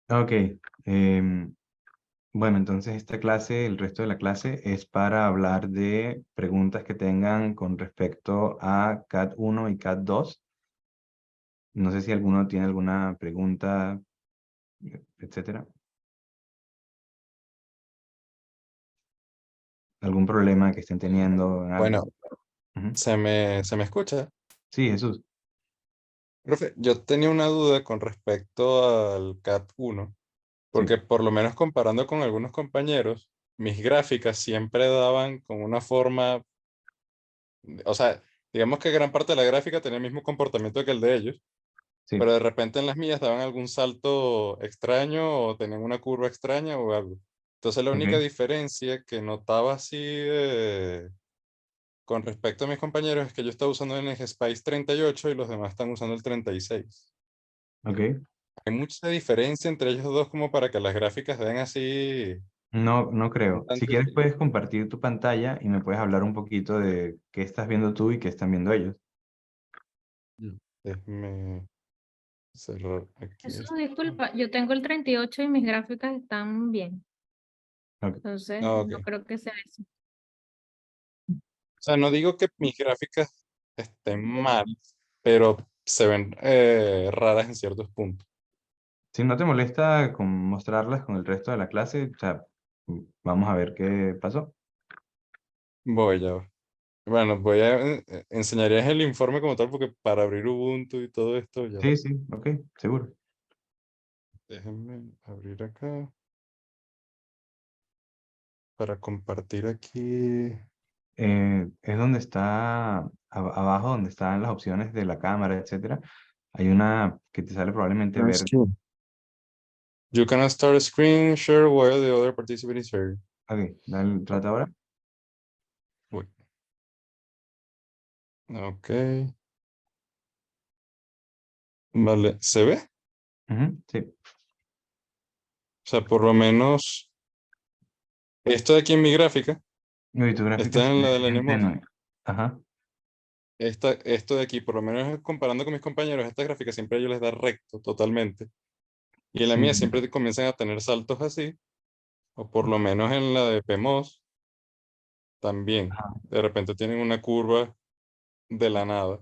Ok. em, bueno, entonces esta clase, el resto de la clase es para hablar de preguntas que tengan con respecto a CAT 1 y CAT 2. No sé si alguno tiene alguna pregunta, etcétera. ¿Algún problema que estén teniendo en Bueno, algo? Ujú. se me escucha. Sí, Jesús. Profe, yo tenía una duda con respecto al CAT 1, Sí. porque por lo menos comparando con algunos compañeros, mis gráficas siempre daban con una forma, o sea, digamos que gran parte de la gráfica tenía el mismo comportamiento que el de ellos, Sí. pero de repente en las mías daban algún salto extraño o tenían una curva extraña o algo. Entonces la única Ok. diferencia que notaba así con respecto a mis compañeros es que yo estaba usando el Spice 38 y los demás están usando el 36. Ok. Hay mucha diferencia entre ellos dos como para que las gráficas den así No, no creo. Si tanto quieres distinto. puedes compartir tu pantalla y me puedes hablar un poquito de qué estás viendo tú y qué están viendo ellos. Déjame cerrar aquí Eso, esto. disculpa, yo tengo el 38 y mis gráficas están bien. Ok. Entonces, Ah, ok. no creo que sea eso. O sea, no digo que mis gráficas estén mal, pero se ven raras en ciertos puntos. Si no te molesta con mostrarlas con el resto de la clase, o sea, vamos a ver qué pasó. Voy ya. Bueno, voy a enseñarías el informe como tal porque para abrir Ubuntu y todo esto ya. Sí, sí, ok, seguro. Déjenme abrir acá para compartir aquí. Es donde está, abajo, donde están las opciones de la cámara, etcétera. Hay una que te sale probablemente Ah, verde. sí. You cannot start a screen share while the other participant is sharing. Ok, dale, trata ahora. Uy, ok. Vale, ¿se ve? Ujú, sí. O sea, por lo menos esto de aquí en mi gráfica, Y tu gráfica está se en ve la de la bien NEMOS. tenue. Ajá. Esto de aquí, por lo menos comparando con mis compañeros, esta gráfica siempre a ellos les da recto totalmente. Y en la Sí. mía siempre comienzan a tener saltos así, o por lo menos en la de PMOS también. Ajá. De repente tienen una curva de la nada.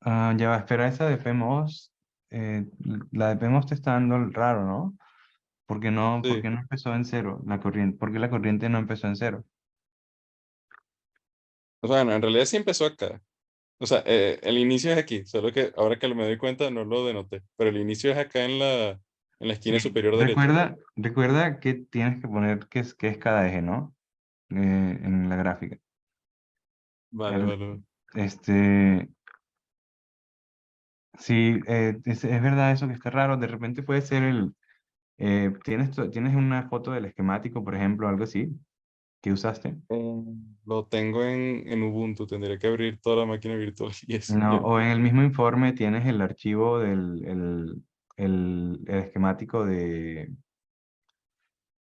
Ah, ya va, espera, esa de PMOS, la de PMOS te está dando raro, ¿no? ¿Por Sí. qué no empezó en cero la corriente? ¿Por qué la corriente no empezó en cero? O sea, bueno, en realidad sí empezó acá. O sea, el inicio es aquí, solo que ahora que me doy cuenta no lo denoté, pero el inicio es acá en la Sí. esquina superior derecha. Recuerda que tienes que poner qué es cada eje, ¿no? En la gráfica. Vale, El- vale. este, sí, es verdad eso que está raro. De repente puede ser tienes una foto del esquemático, por ejemplo, algo así, que usaste. Lo tengo en Ubuntu, tendría que abrir toda la máquina virtual y eso. No, Ya. o en el mismo informe tienes el archivo el esquemático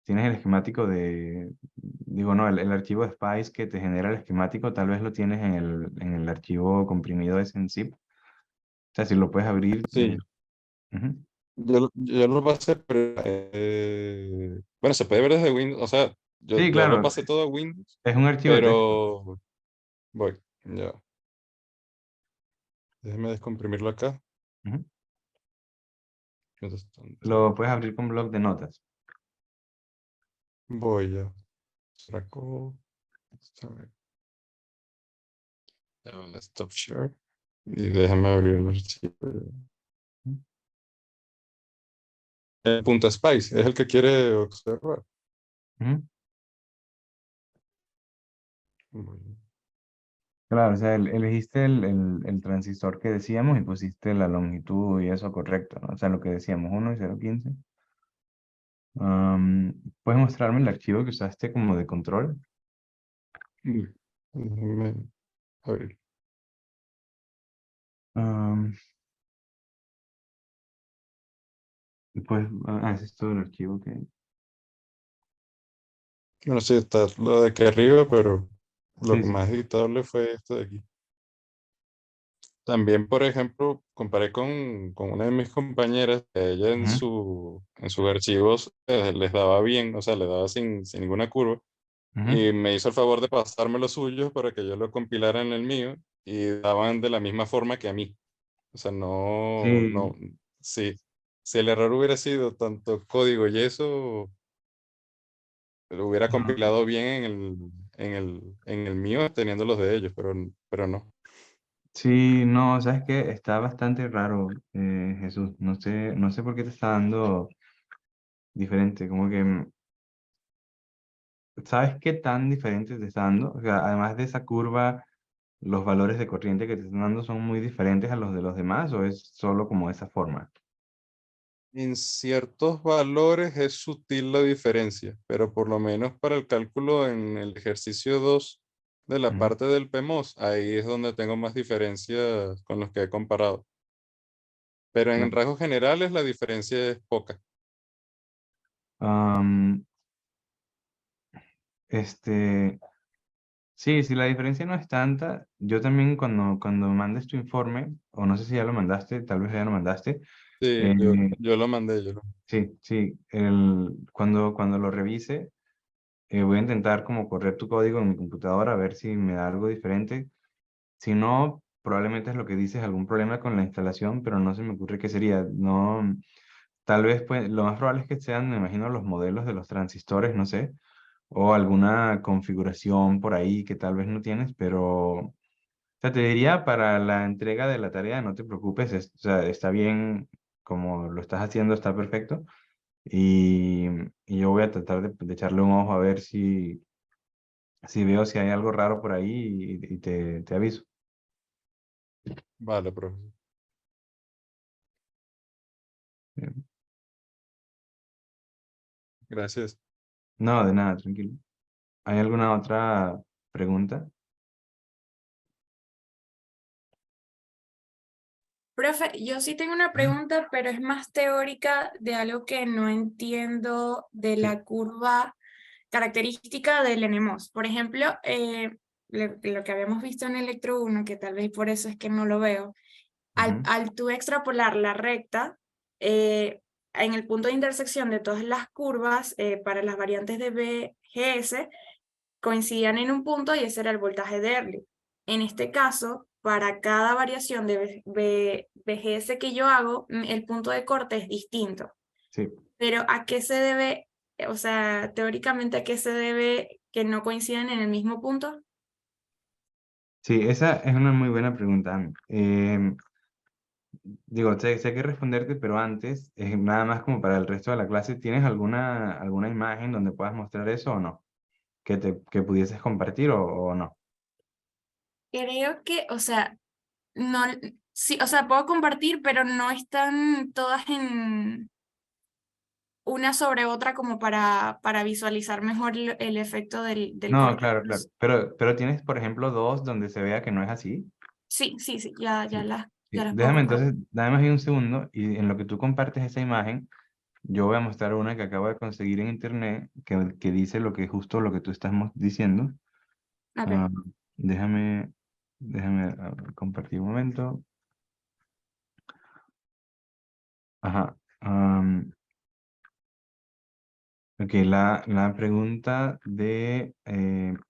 tienes el esquemático digo, no, el archivo de Spice que te genera el esquemático, tal vez lo tienes en el archivo comprimido ese en zip. O sea, si lo puedes abrir. Sí, Ujú. yo lo pasé, pero bueno, se puede ver desde Windows, o sea, yo, Sí, yo lo claro, pasé todo a Windows, es un archivo de texto. pero voy, ya, déjeme descomprimirlo acá. Ujú. Mientras tanto, Lo puedes abrir con bloc de notas. voy ya, saco, a ver, ya, stop share, y déjame abrir el archivo. Ujú. El punto Spice es el que quiere observar. Ujú. Voy. Claro, o sea, elegiste el transistor que decíamos y pusiste la longitud y eso correcto, ¿no? O sea, lo que decíamos, 1 y 0,15. ¿Puedes mostrarme el archivo que usaste como de control? Déjame abrir. Am, pues, ese es todo el archivo que... Bueno, sí, está lo de aquí arriba, pero lo Sí, que sí. más editable fue esto de aquí. También, por ejemplo, comparé con una de mis compañeras, que ella en Ujú, en sus archivos les daba bien, o sea, le daba sin ninguna curva, ujú. y me hizo el favor de pasarme los suyos para que yo lo compilara en el mío, y daban de la misma forma que a mí. O sea, Sí, sí, si el error hubiera sido tanto código y eso, lo hubiera no, compilado bien en el mío, teniendo los de ellos, pero no. sí, no, sabes que está bastante raro, Jesús. No sé por qué te está dando diferente, como que, ¿sabes qué tan diferente te está dando? O sea, además de esa curva, los valores de corriente que te están dando son muy diferentes a los de los demás, ¿o es solo como esa forma? En ciertos valores es sutil la diferencia, pero por lo menos para el cálculo en el ejercicio 2 de la Ujú. parte del PEMOS, ahí es donde tengo más diferencias con los que he comparado. Pero en Claro. rasgos generales la diferencia es poca. Am, este, sí, si la diferencia no es tanta, yo también cuando mandes tu informe, o no sé si ya lo mandaste, tal vez ya lo mandaste, Sí, eh, yo lo mandé, yo lo sí, sí, cuando lo revise, voy a intentar como correr tu código en mi computadora a ver si me da algo diferente. Si no, probablemente es lo que dices, algún problema con la instalación, pero no se me ocurre qué sería. No, tal vez, pues, lo más probable es que sean, me imagino, los modelos de los transistores, no sé, o alguna configuración por ahí que tal vez no tienes, pero, o sea, te diría para la entrega de la tarea, no te preocupes, o sea, está bien como lo estás haciendo, está perfecto. Y, y yo voy a tratar de echarle un ojo a ver si veo si hay algo raro por ahí y te aviso. Vale, profesor. Eh, Gracias. No, de nada, tranquilo. ¿Hay alguna otra pregunta? Profe, yo sí tengo una Ujú. pregunta, pero es más teórica de algo que no entiendo de Sí. la curva característica del NMOS. Por ejemplo, lo que habíamos visto en Electro 1, que tal vez por eso es que no lo veo, Ujú. al tú extrapolar la recta, eh, en el punto de intersección de todas las curvas, para las variantes de BGS, coincidían en un punto y ese era el voltaje de Early. En este caso, para cada variación de BGS que yo hago, el punto de corte es distinto. Sí. Pero ¿a qué se debe, o sea, teóricamente a qué se debe que no coincidan en el mismo punto? Sí, esa es una muy buena pregunta. Digo, sé que responderte, pero antes, nada más como para el resto de la clase, ¿tienes alguna imagen donde puedas mostrar eso o no? Que pudieses compartir o no. Creo que, o sea, no, sí, o sea, puedo compartir, pero no están todas en una sobre otra como para visualizar mejor el efecto del No, corte. claro, claro. Pero tienes, por ejemplo, dos donde se vea que no es así. Sí, sí, sí, Sí. ya Sí. las puedo Déjame compartir. entonces, dame ahí un segundo y en lo que tú compartes esa imagen, yo voy a mostrar una que acabo de conseguir en internet que dice lo que justo lo que tú estás diciendo. Ok. Ah, déjame, déjame compartir un momento. Ajá. Ok, la pregunta de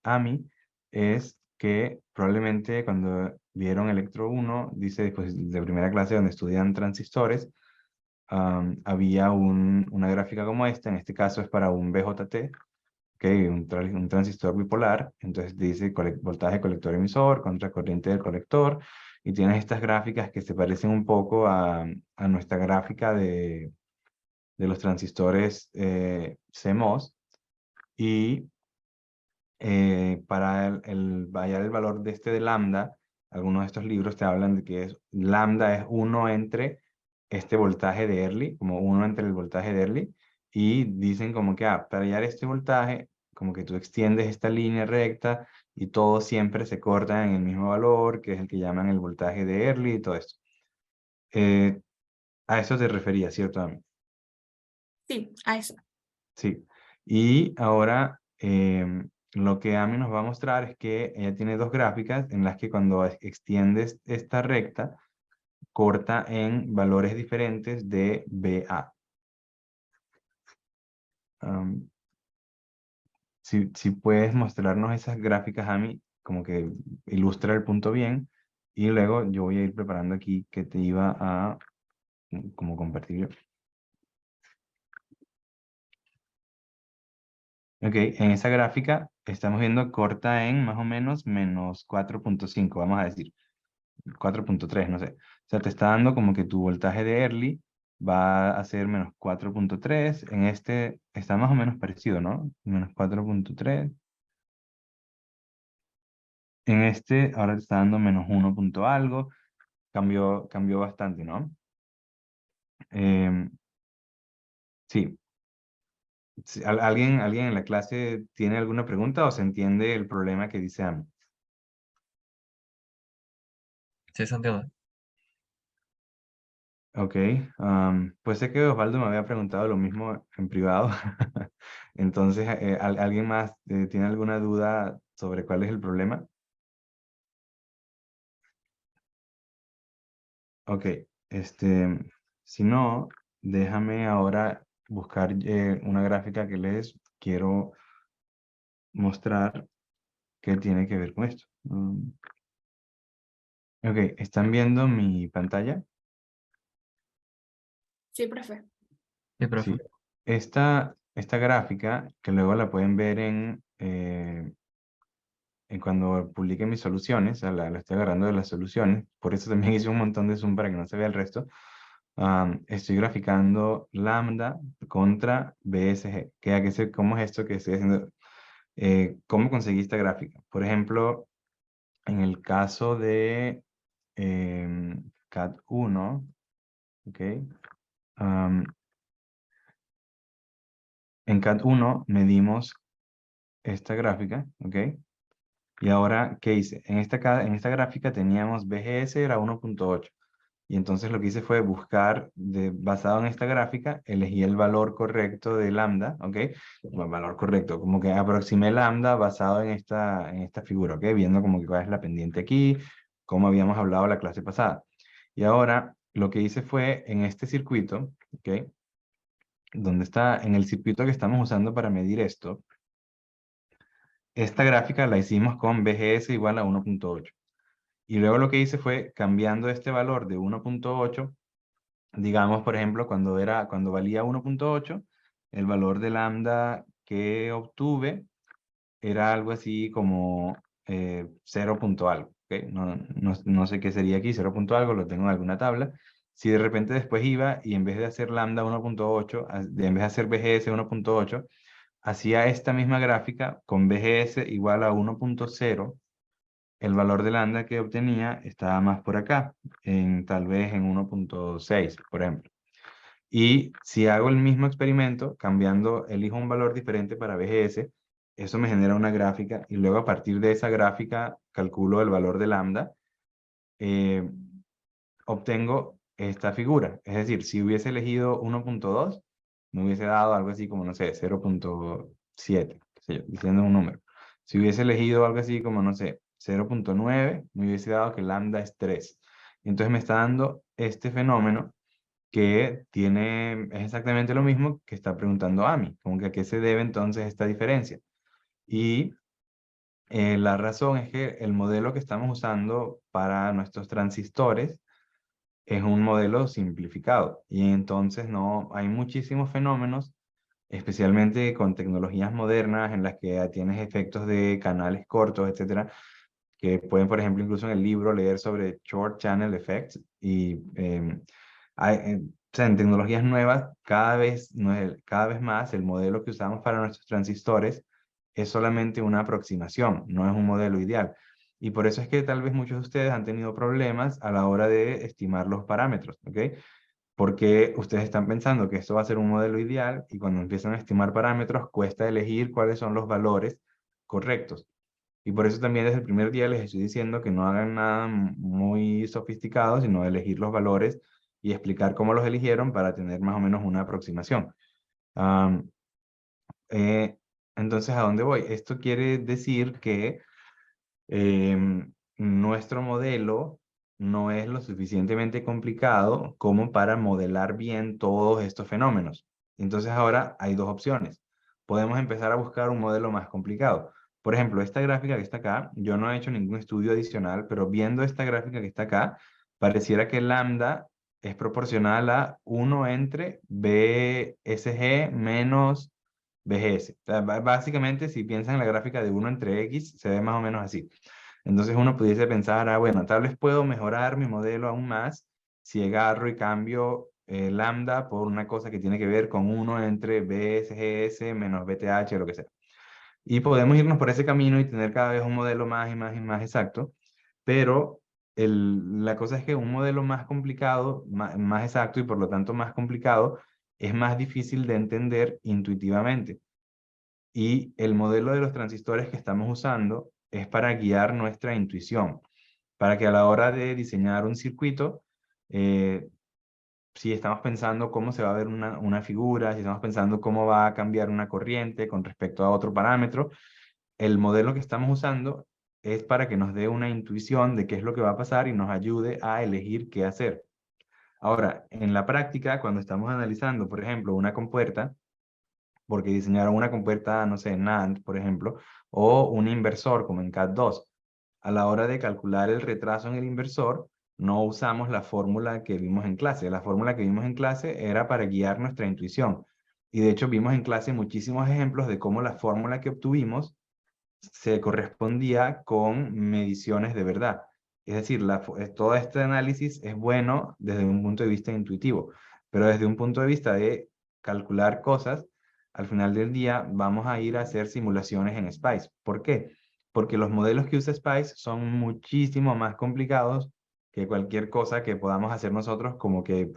Ami es que probablemente cuando vieron Electro 1, dice pues, de primera clase donde estudian transistores, había una gráfica como esta, en este caso es para un BJT, okay, un transistor bipolar, entonces dice voltaje colector emisor, contracorriente del colector, y tienes estas gráficas que se parecen un poco a nuestra gráfica de los transistores CMOS, y para hallar el valor de este de lambda, algunos de estos libros te hablan de que lambda es uno entre este voltaje de Early, como uno entre el voltaje de Early, y dicen como que para hallar este voltaje, como que tú extiendes esta línea recta y todo siempre se corta en el mismo valor, que es el que llaman el voltaje de Early y todo esto. Eh, a eso te refería, ¿cierto, Ami? Sí, a eso. Sí. Y ahora, lo que Amy nos va a mostrar es que ella tiene dos gráficas en las que cuando extiendes esta recta, corta en valores diferentes de BA. Si puedes mostrarnos esas gráficas, Amy, como que ilustra el punto bien, y luego yo voy a ir preparando aquí que te iba a como compartir yo. Ok, en esa gráfica estamos viendo corta en más o menos menos 4.5, vamos a decir. 4.3, no sé. O sea, te está dando como que tu voltaje de early va a ser menos 4.3. En este está más o menos parecido, ¿no? Menos 4.3. En este ahora te está dando menos 1 punto algo. Cambió bastante, ¿no? Sí. ¿Alguien en la clase tiene alguna pregunta o se entiende el problema que dice Amy? Sí, se entiende. Ok, pues sé que Osvaldo me había preguntado lo mismo en privado. Entonces, ¿alguien más tiene alguna duda sobre cuál es el problema? Ok, si no, déjame ahora buscar una gráfica que les quiero mostrar que tiene que ver con esto. Ok, ¿están viendo mi pantalla? Sí, profe. Sí, profe. Sí. Esta gráfica, que luego la pueden ver en cuando publique mis soluciones, la estoy agarrando de las soluciones, por eso también hice un montón de zoom para que no se vea el resto. Estoy graficando lambda contra BSG. ¿Cómo es esto que estoy haciendo? ¿Cómo conseguí esta gráfica? Por ejemplo, en el caso de CAT 1, ¿ok? En CAT 1 medimos esta gráfica, ¿ok? Y ahora, ¿qué hice? En esta gráfica teníamos BGS era 1.8. Y entonces lo que hice fue buscar, basado en esta gráfica, elegí el valor correcto de lambda, ¿ok? Bueno, valor correcto, como que aproximé lambda basado en esta figura, ¿ok? Viendo como que cuál es la pendiente aquí, como habíamos hablado la clase pasada. Y ahora lo que hice fue en este circuito, ¿ok? Donde está, en el circuito que estamos usando para medir esto, esta gráfica la hicimos con BGS igual a 1.8. Y luego lo que hice fue cambiando este valor de 1.8, digamos, por ejemplo, cuando valía 1.8, el valor de lambda que obtuve era algo así como 0 punto algo, ¿ok? No sé qué sería aquí, 0 punto algo, lo tengo en alguna tabla. Si de repente después iba y en vez de hacer lambda 1.8, en vez de hacer BGS 1.8, hacía esta misma gráfica con BGS igual a 1.0, el valor de lambda que obtenía estaba más por acá, tal vez en 1.6, por ejemplo. Y si hago el mismo experimento, elijo un valor diferente para BGS, eso me genera una gráfica y luego a partir de esa gráfica calculo el valor de lambda, obtengo esta figura. Es decir, si hubiese elegido 1.2, me hubiese dado algo así como, no sé, 0.7, qué sé yo, diciendo un número. Si hubiese elegido algo así como, no sé, 0.9, me hubiese dado que lambda es 3. Entonces me está dando este fenómeno que es exactamente lo mismo que está preguntando Amy, como que a qué se debe entonces esta diferencia. Y la razón es que el modelo que estamos usando para nuestros transistores es un modelo simplificado y entonces no hay muchísimos fenómenos, especialmente con tecnologías modernas en las que tienes efectos de canales cortos, etcétera, que pueden, por ejemplo, incluso en el libro leer sobre Short Channel Effects y o sea, en tecnologías nuevas, cada vez más el modelo que usamos para nuestros transistores es solamente una aproximación, no es un modelo ideal. Y por eso es que tal vez muchos de ustedes han tenido problemas a la hora de estimar los parámetros, ¿ok? Porque ustedes están pensando que esto va a ser un modelo ideal y cuando empiezan a estimar parámetros cuesta elegir cuáles son los valores correctos. Y por eso también desde el primer día les estoy diciendo que no hagan nada muy sofisticado, sino elegir los valores y explicar cómo los eligieron para tener más o menos una aproximación. Entonces, ¿a dónde voy? Esto quiere decir que nuestro modelo no es lo suficientemente complicado como para modelar bien todos estos fenómenos. Entonces ahora hay dos opciones. Podemos empezar a buscar un modelo más complicado. Por ejemplo, esta gráfica que está acá, yo no he hecho ningún estudio adicional, pero viendo esta gráfica que está acá, pareciera que lambda es proporcional a 1 entre BSG menos BGS. O sea, básicamente, si piensan en la gráfica de 1 entre X, se ve más o menos así. Entonces uno pudiese pensar, bueno, tal vez puedo mejorar mi modelo aún más si agarro y cambio lambda por una cosa que tiene que ver con 1 entre BSGS menos BTH, lo que sea. Y podemos irnos por ese camino y tener cada vez un modelo más y más y más exacto, pero la cosa es que un modelo más complicado, más exacto y por lo tanto más complicado, es más difícil de entender intuitivamente. Y el modelo de los transistores que estamos usando es para guiar nuestra intuición, para que a la hora de diseñar un circuito, si estamos pensando cómo se va a ver una figura, si estamos pensando cómo va a cambiar una corriente con respecto a otro parámetro, el modelo que estamos usando es para que nos dé una intuición de qué es lo que va a pasar y nos ayude a elegir qué hacer. Ahora, en la práctica, cuando estamos analizando, por ejemplo, una compuerta, porque diseñaron una compuerta, no sé, NAND, por ejemplo, o un inversor como en CAD2. A la hora de calcular el retraso en el inversor, no usamos la fórmula que vimos en clase. La fórmula que vimos en clase era para guiar nuestra intuición. Y de hecho vimos en clase muchísimos ejemplos de cómo la fórmula que obtuvimos se correspondía con mediciones de verdad. Es decir, todo este análisis es bueno desde un punto de vista intuitivo, pero desde un punto de vista de calcular cosas, al final del día vamos a ir a hacer simulaciones en SPICE. ¿Por qué? Porque los modelos que usa SPICE son muchísimo más complicados que cualquier cosa que podamos hacer nosotros, como que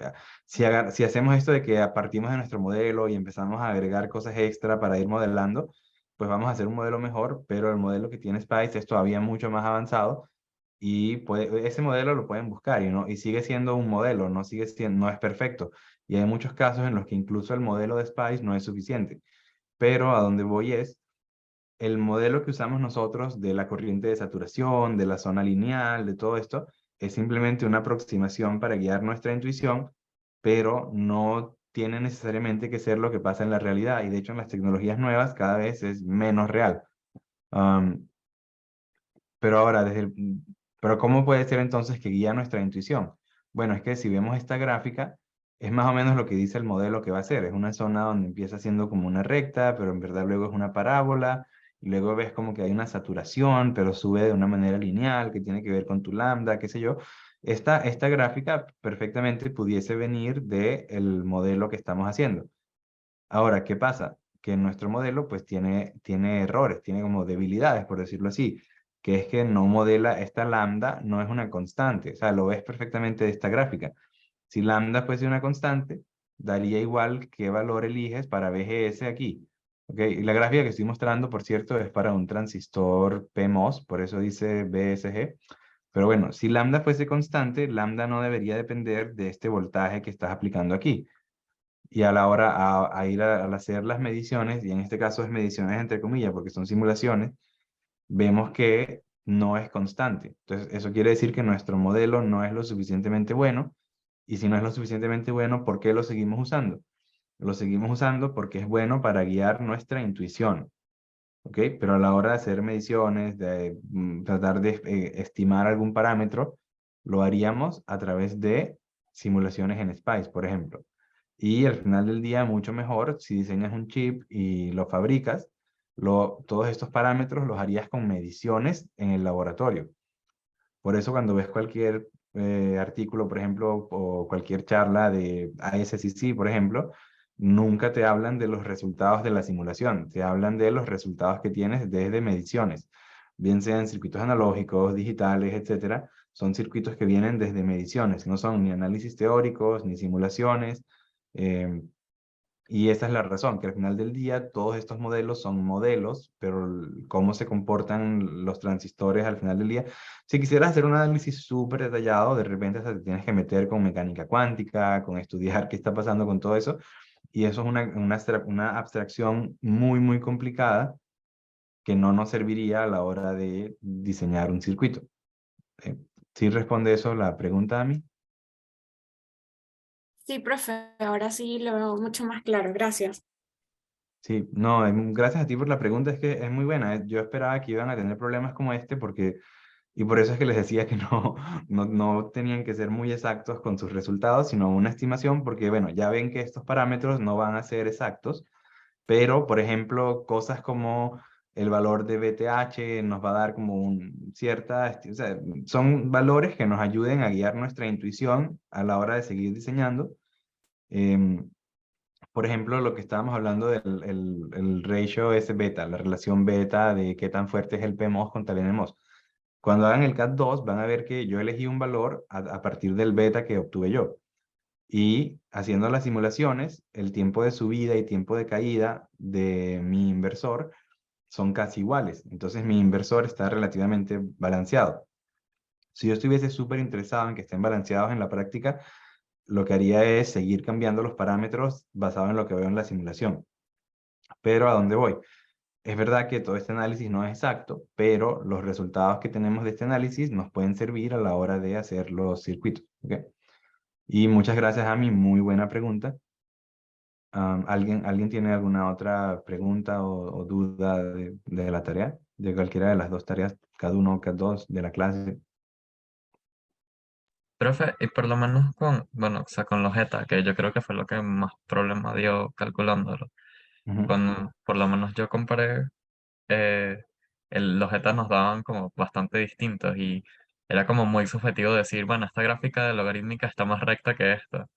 si hacemos esto de que partimos de nuestro modelo y empezamos a agregar cosas extra para ir modelando, pues vamos a hacer un modelo mejor, pero el modelo que tiene SPICE es todavía mucho más avanzado y ese modelo lo pueden buscar y sigue siendo un modelo, no es perfecto. Y hay muchos casos en los que incluso el modelo de SPICE no es suficiente. Pero a donde voy es, el modelo que usamos nosotros de la corriente de saturación, de la zona lineal, de todo esto, es simplemente una aproximación para guiar nuestra intuición, pero no tiene necesariamente que ser lo que pasa en la realidad. Y de hecho en las tecnologías nuevas cada vez es menos real. Pero ahora, pero ¿cómo puede ser entonces que guía nuestra intuición? Bueno, es que si vemos esta gráfica, es más o menos lo que dice el modelo que va a ser. Es una zona donde empieza siendo como una recta, pero en verdad luego es una parábola, y luego ves como que hay una saturación, pero sube de una manera lineal, que tiene que ver con tu lambda, qué sé yo. Esta gráfica perfectamente pudiese venir del modelo que estamos haciendo. Ahora, ¿qué pasa? Que nuestro modelo pues tiene errores, tiene como debilidades, por decirlo así, que es que no modela, esta lambda no es una constante, o sea, lo ves perfectamente de esta gráfica. Si lambda fuese una constante, daría igual qué valor eliges para BGS aquí. ¿Ok? Y la gráfica que estoy mostrando, por cierto, es para un transistor PMOS, por eso dice BSG. Pero bueno, si lambda fuese constante, lambda no debería depender de este voltaje que estás aplicando aquí. Y a la hora a ir al hacer las mediciones, y en este caso es mediciones entre comillas porque son simulaciones, vemos que no es constante. Entonces, eso quiere decir que nuestro modelo no es lo suficientemente bueno, y si no es lo suficientemente bueno, ¿por qué lo seguimos usando? Lo seguimos usando porque es bueno para guiar nuestra intuición, ¿ok? Pero a la hora de hacer mediciones, de tratar de estimar algún parámetro, lo haríamos a través de simulaciones en SPICE, por ejemplo. Y al final del día, mucho mejor si diseñas un chip y lo fabricas, todos estos parámetros los harías con mediciones en el laboratorio. Por eso cuando ves cualquier artículo, por ejemplo, o cualquier charla de ASCC, por ejemplo, nunca te hablan de los resultados de la simulación, te hablan de los resultados que tienes desde mediciones, bien sean circuitos analógicos, digitales, etcétera. Son circuitos que vienen desde mediciones, no son ni análisis teóricos, ni simulaciones. Y esa es la razón, que al final del día todos estos modelos son modelos, pero cómo se comportan los transistores al final del día. Si quisieras hacer un análisis súper detallado, de repente hasta te tienes que meter con mecánica cuántica, con estudiar qué está pasando con todo eso. Y eso es una abstracción muy, muy complicada que no nos serviría a la hora de diseñar un circuito. ¿Sí responde eso la pregunta a mí? Sí, profe, ahora sí lo veo mucho más claro, gracias. Sí, no, gracias a ti por la pregunta, es que es muy buena. Yo esperaba que iban a tener problemas como este porque, y por eso es que les decía que no tenían que ser muy exactos con sus resultados, sino una estimación, porque bueno, ya ven que estos parámetros no van a ser exactos, pero por ejemplo, cosas como el valor de BTH nos va a dar como o sea, son valores que nos ayuden a guiar nuestra intuición a la hora de seguir diseñando. Em, por ejemplo, lo que estábamos hablando del el ratio S beta, la relación beta de qué tan fuerte es el PMOS contra el NMOS. Cuando hagan el CAT2 van a ver que yo elegí un valor a partir del beta que obtuve yo. Y haciendo las simulaciones, el tiempo de subida y tiempo de caída de mi inversor son casi iguales. Entonces mi inversor está relativamente balanceado. Si yo estuviese súper interesado en que estén balanceados en la práctica, lo que haría es seguir cambiando los parámetros basado en lo que veo en la simulación. Pero ¿a dónde voy? Es verdad que todo este análisis no es exacto, pero los resultados que tenemos de este análisis nos pueden servir a la hora de hacer los circuitos. ¿Ok? Y muchas gracias a mi muy buena pregunta. ¿Alguien tiene alguna otra pregunta o duda de la tarea? De cualquiera de las dos tareas, cada uno, cada dos de la clase. Profe, y por lo menos bueno, o sea, con los ETA, que yo creo que fue lo que más problema dio calculándolo. Ujú. Por lo menos yo comparé, eh, los ETA nos daban como bastante distintos y era como muy subjetivo decir, bueno, esta gráfica de logarítmica está más recta que esta.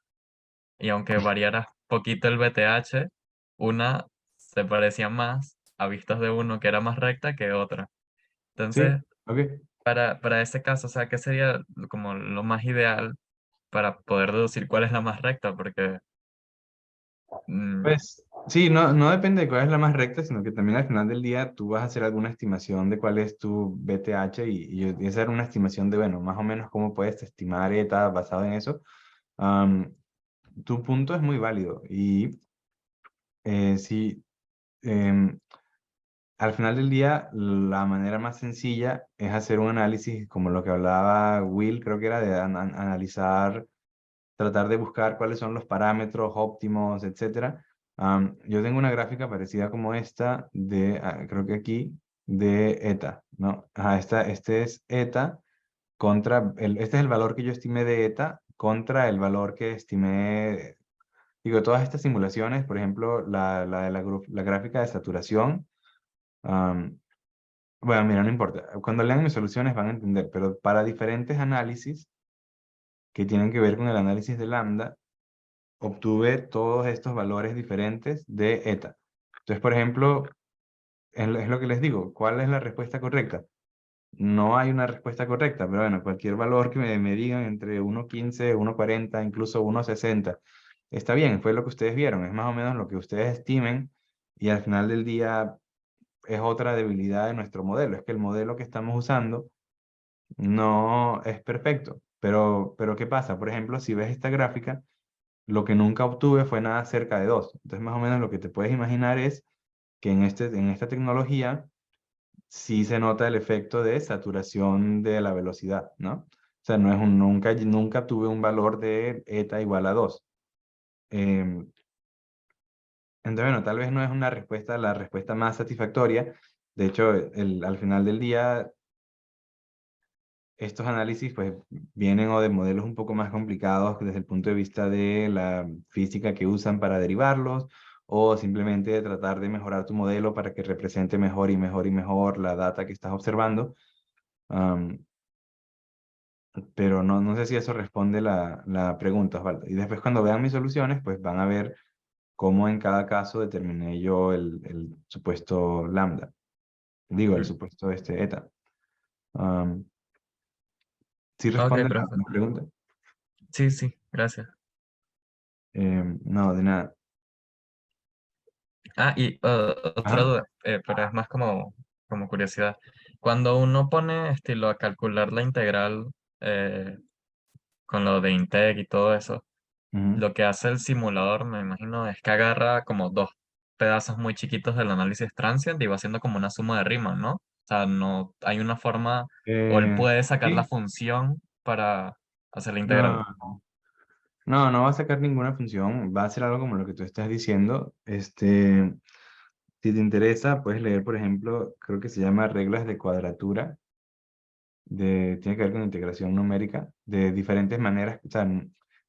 Y aunque variara poquito el BTH, una se parecía más a vistas de uno que era más recta que otra. Sí, Entonces, ok. para ese caso, o sea, ¿qué sería como lo más ideal para poder deducir cuál es la más recta? Porque, mm, Pues sí, no depende de cuál es la más recta, sino que también al final del día tú vas a hacer alguna estimación de cuál es tu BTH y esa era una estimación de, bueno, más o menos cómo puedes estimar ETA basado en eso. Am, Tu punto es muy válido y sí, em, al final del día la manera más sencilla es hacer un análisis como lo que hablaba Will, creo que era de analizar, tratar de buscar cuáles son los parámetros óptimos, etcétera. Yo tengo una gráfica parecida como esta creo que aquí, de ETA, ¿no? Ajá, este es ETA este es el valor que yo estimé de ETA contra el valor que estimé, digo, todas estas simulaciones, por ejemplo, la de la gráfica de saturación, bueno, mira, no importa, cuando lean mis soluciones van a entender, pero para diferentes análisis que tienen que ver con el análisis de lambda, obtuve todos estos valores diferentes de eta. Entonces, por ejemplo, es lo que les digo, ¿cuál es la respuesta correcta? No hay una respuesta correcta, pero bueno, cualquier valor que me digan entre 1.15, 1.40, incluso 1.60, está bien, fue lo que ustedes vieron, es más o menos lo que ustedes estimen y al final del día es otra debilidad de nuestro modelo, es que el modelo que estamos usando no es perfecto, pero ¿qué pasa? Por ejemplo, si ves esta gráfica, lo que nunca obtuve fue nada cerca de 2. Entonces, más o menos lo que te puedes imaginar es que en esta tecnología sí se nota el efecto de saturación de la velocidad, ¿no? O sea, no es nunca tuve un valor de eta igual a 2. Entonces, bueno, tal vez no es la respuesta más satisfactoria. De hecho, al final del día, estos análisis pues vienen o de modelos un poco más complicados desde el punto de vista de la física que usan para derivarlos o simplemente de tratar de mejorar tu modelo para que represente mejor y mejor y mejor la data que estás observando. Am, pero no sé si eso responde la pregunta, Osvaldo. Y después cuando vean mis soluciones, pues van a ver cómo en cada caso determiné yo el supuesto lambda. Digo, el mm, supuesto eta. ¿Sí ok, responde la profe. pregunta? Sí, sí, gracias. No, de nada. Ah, y otra Ajá. duda, pero es más como curiosidad. Cuando uno pone estilo a calcular la integral, con lo de Integ y todo eso, Ujú. Lo que hace el simulador, me imagino, es que agarra como dos pedazos muy chiquitos del análisis transient y va haciendo como una suma de Riemann, ¿no? O sea, no hay una forma, o él puede sacar la Sí, función para hacer la integral. no, no va a sacar ninguna función, va a hacer algo como lo que tú estás diciendo. Si te interesa, puedes leer, por ejemplo, creo que se llama reglas de cuadratura, tiene que ver con integración numérica, de diferentes maneras, o sea,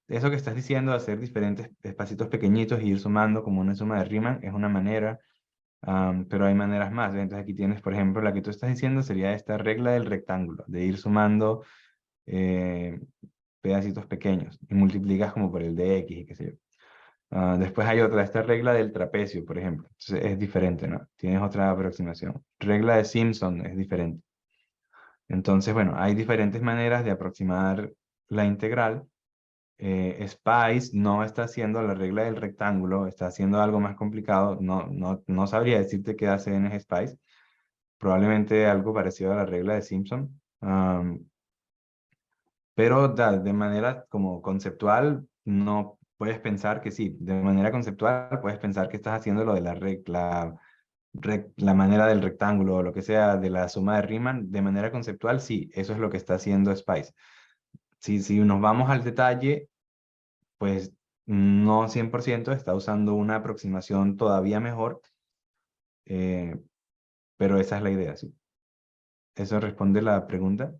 eso que estás diciendo, hacer diferentes espacitos pequeñitos y ir sumando como una suma de Riemann, es una manera, pero hay maneras más. Entonces aquí tienes, por ejemplo, la que tú estás diciendo sería esta regla del rectángulo, de ir sumando eh, pedacitos pequeños y multiplicas como por el de X y qué sé yo. Después hay otra, esta regla del trapecio, por ejemplo. Entonces es diferente, ¿no? Tienes otra aproximación. Regla de Simpson es diferente. Entonces, bueno, hay diferentes maneras de aproximar la integral. Spice no está haciendo la regla del rectángulo, está haciendo algo más complicado. No sabría decirte qué hace en Spice. Probablemente algo parecido a la regla de Simpson. Pero de manera como conceptual, no puedes pensar que sí. De manera conceptual, puedes pensar que estás haciendo lo de la regla, la manera del rectángulo o lo que sea de la suma de Riemann. De manera conceptual, sí, eso es lo que está haciendo Spice. Si nos vamos al detalle, pues no 100%, está usando una aproximación todavía mejor, eh, pero esa es la idea, sí. ¿Eso responde la pregunta?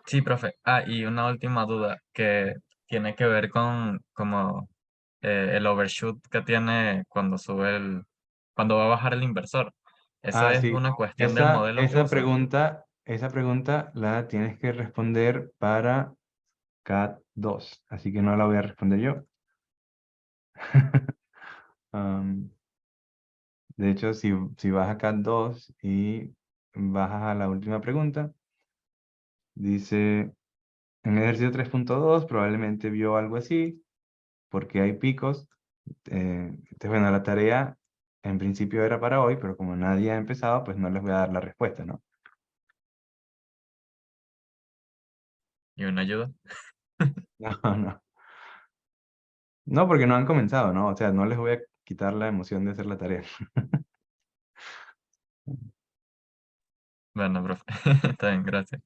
Sí, profe. Ah, y una última duda que tiene que ver con como el overshoot que tiene cuando cuando va a bajar el inversor. ¿Esa Ah, es sí. una cuestión del modelo que usa? Esa pregunta la tienes que responder para CAT 2, así que no la voy a responder yo. Am, de hecho, si vas a CAT 2 y bajas a la última pregunta, dice, en el ejercicio 3.2 probablemente vio algo así, porque hay picos. Entonces, bueno, la tarea en principio era para hoy, pero como nadie ha empezado, pues no les voy a dar la respuesta, ¿no? ¿Y una ayuda? No, no. No, porque no han comenzado, ¿no? O sea, no les voy a quitar la emoción de hacer la tarea. Bueno, profe. Está bien, gracias.